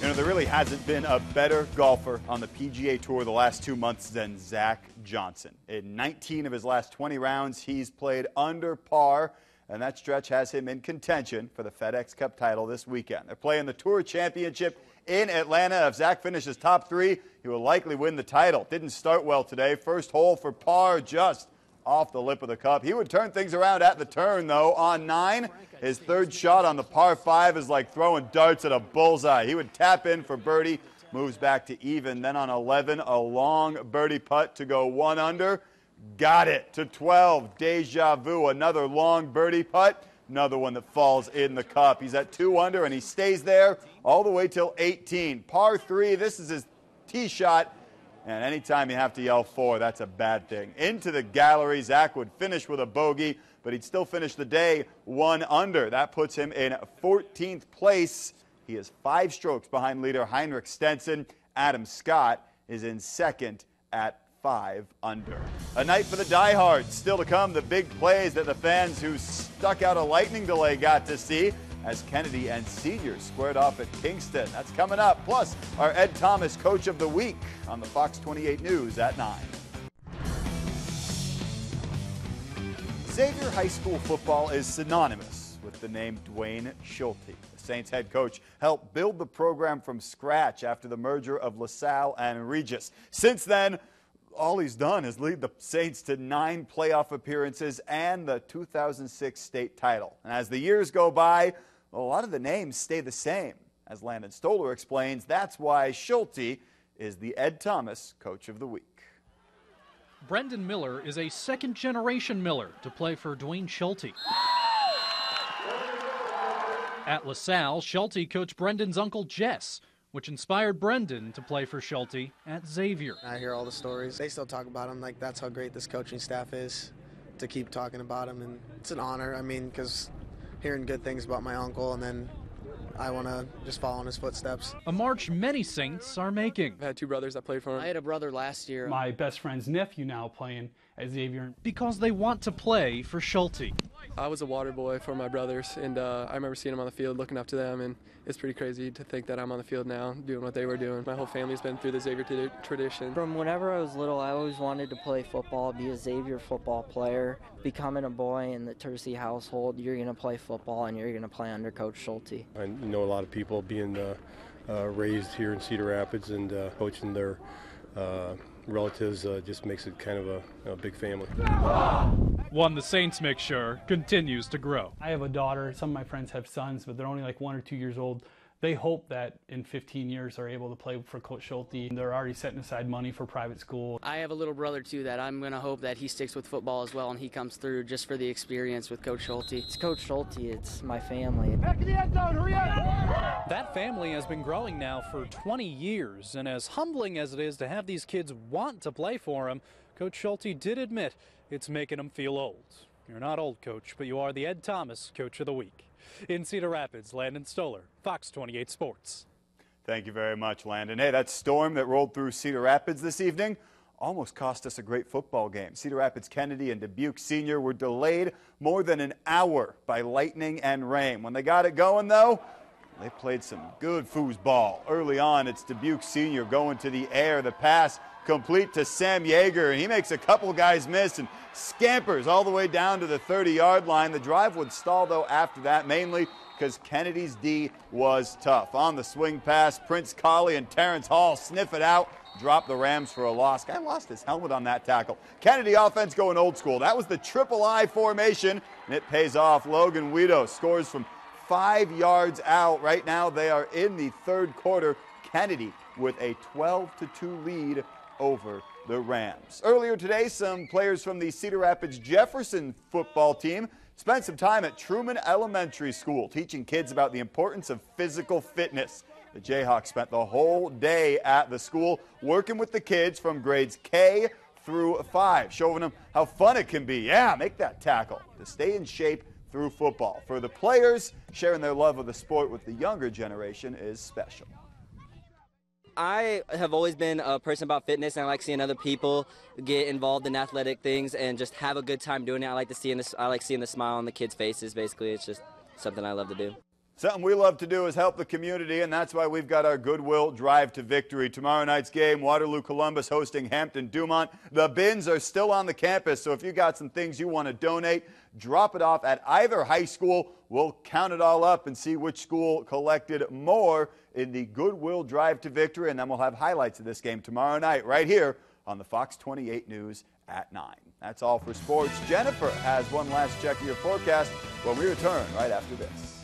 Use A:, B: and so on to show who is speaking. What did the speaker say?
A: You know, there really hasn't been a better golfer on the PGA Tour the last 2 months than Zach Johnson. In 19 of his last 20 rounds, he's played under par, and that stretch has him in contention for the FedEx Cup title this weekend. They're playing the Tour Championship in Atlanta. If Zach finishes top 3, he will likely win the title. Didn't start well today. First hole for par, just off the lip of the cup. He would turn things around at the turn, though. On 9, his third shot on the par 5 is like throwing darts at a bullseye. He would tap in for birdie, moves back to even. Then on 11, a long birdie putt to go 1 under. Got it to 12. Deja vu, another long birdie putt. Another one that falls in the cup. He's at 2 under, and he stays there all the way till 18. Par 3, this is his tee shot. And anytime you have to yell 4, that's a bad thing. Into the gallery, Zach would finish with a bogey, but he'd still finish the day 1 under. That puts him in 14th place. He is 5 strokes behind leader Heinrich Stenson. Adam Scott is in second at 5 under. A night for the diehards. Still to come, the big plays that the fans who stuck out a lightning delay got to see as Kennedy and seniors squared off at Kingston. That's coming up. Plus, our Ed Thomas Coach of the Week on the Fox 28 News at 9. Xavier High School football is synonymous with the name Dwayne Schulte. The Saints head coach helped build the program from scratch after the merger of LaSalle and Regis. Since then, all he's done is lead the Saints to 9 playoff appearances and the 2006 state title. And as the years go by, a lot of the names stay the same. As Landon Stoller explains, that's why Schulte is the Ed Thomas Coach of the Week.
B: Brendan Miller is a second-generation Miller to play for Dwayne Schulte. At LaSalle, Schulte coached Brendan's uncle Jess, which inspired Brendan to play for Schulte at Xavier.
C: I hear all the stories. They still talk about him. Like, that's how great this coaching staff is, to keep talking about him. And it's an honor, I mean, because hearing good things about my uncle, and then I want to just follow in his footsteps.
B: A march many Saints are making.
D: I had 2 brothers that played for him.
E: I had a brother last year.
F: My best friend's nephew now playing at Xavier.
B: Because they want to play for Schulte.
D: I was a water boy for my brothers, and I remember seeing them on the field, looking up to them, and it's pretty crazy to think that I'm on the field now doing what they were doing. My whole family's been through the Xavier tradition.
E: From whenever I was little, I always wanted to play football, be a Xavier football player. Becoming a boy in the Tercey household, you're going to play football and you're going to play under Coach Schulte.
G: I know a lot of people being raised here in Cedar Rapids, and coaching their relatives just makes it kind of a big family.
B: One the Saints make sure continues to grow.
F: I have a daughter. Some of my friends have sons, but they're only like 1 or 2 years old. They hope that in 15 years they're able to play for Coach Schulte. They're already setting aside money for private school.
E: I have a little brother, too, that I'm going to hope that he sticks with football as well and he comes through just for the experience with Coach Schulte. It's Coach Schulte. It's my family.
B: That family has been growing now for 20 years, and as humbling as it is to have these kids want to play for him, Coach Schulte did admit it's making him feel old. You're not old, Coach, but you are the Ed Thomas Coach of the Week. In Cedar Rapids, Landon Stoller, Fox 28 Sports.
A: Thank you very much, Landon. Hey, that storm that rolled through Cedar Rapids this evening almost cost us a great football game. Cedar Rapids Kennedy and Dubuque Senior were delayed more than an hour by lightning and rain. When they got it going, though, they played some good foosball. Early on, it's Dubuque Senior going to the air. The pass complete to Sam Yeager, and he makes a couple guys miss and scampers all the way down to the 30-yard line. The drive would stall, though, after that, mainly because Kennedy's D was tough. On the swing pass, Prince Colley and Terrence Hall sniff it out, drop the Rams for a loss. Guy lost his helmet on that tackle. Kennedy offense going old school. That was the triple I formation, and it pays off. Logan Guido scores from 5 yards out. Right now, they are in the third quarter. Kennedy with a 12-2 lead over the Rams. Earlier today, some players from the Cedar Rapids Jefferson football team spent some time at Truman Elementary School teaching kids about the importance of physical fitness. The Jayhawks spent the whole day at the school working with the kids from grades K through 5, showing them how fun it can be. Yeah, make that tackle to stay in shape through football. For the players, sharing their love of the sport with the younger generation is special.
H: I have always been a person about fitness, and I like seeing other people get involved in athletic things and just have a good time doing it. I like seeing the smile on the kids' faces. Basically, it's just something I love to do.
A: Something we love to do is help the community, and that's why we've got our Goodwill Drive to Victory. Tomorrow night's game, Waterloo-Columbus hosting Hampton-Dumont. The bins are still on the campus, so if you got some things you want to donate, drop it off at either high school. We'll count it all up and see which school collected more in the Goodwill Drive to Victory, and then we'll have highlights of this game tomorrow night right here on the Fox 28 News at 9. That's all for sports. Jennifer has one last check of your forecast when we return right after this.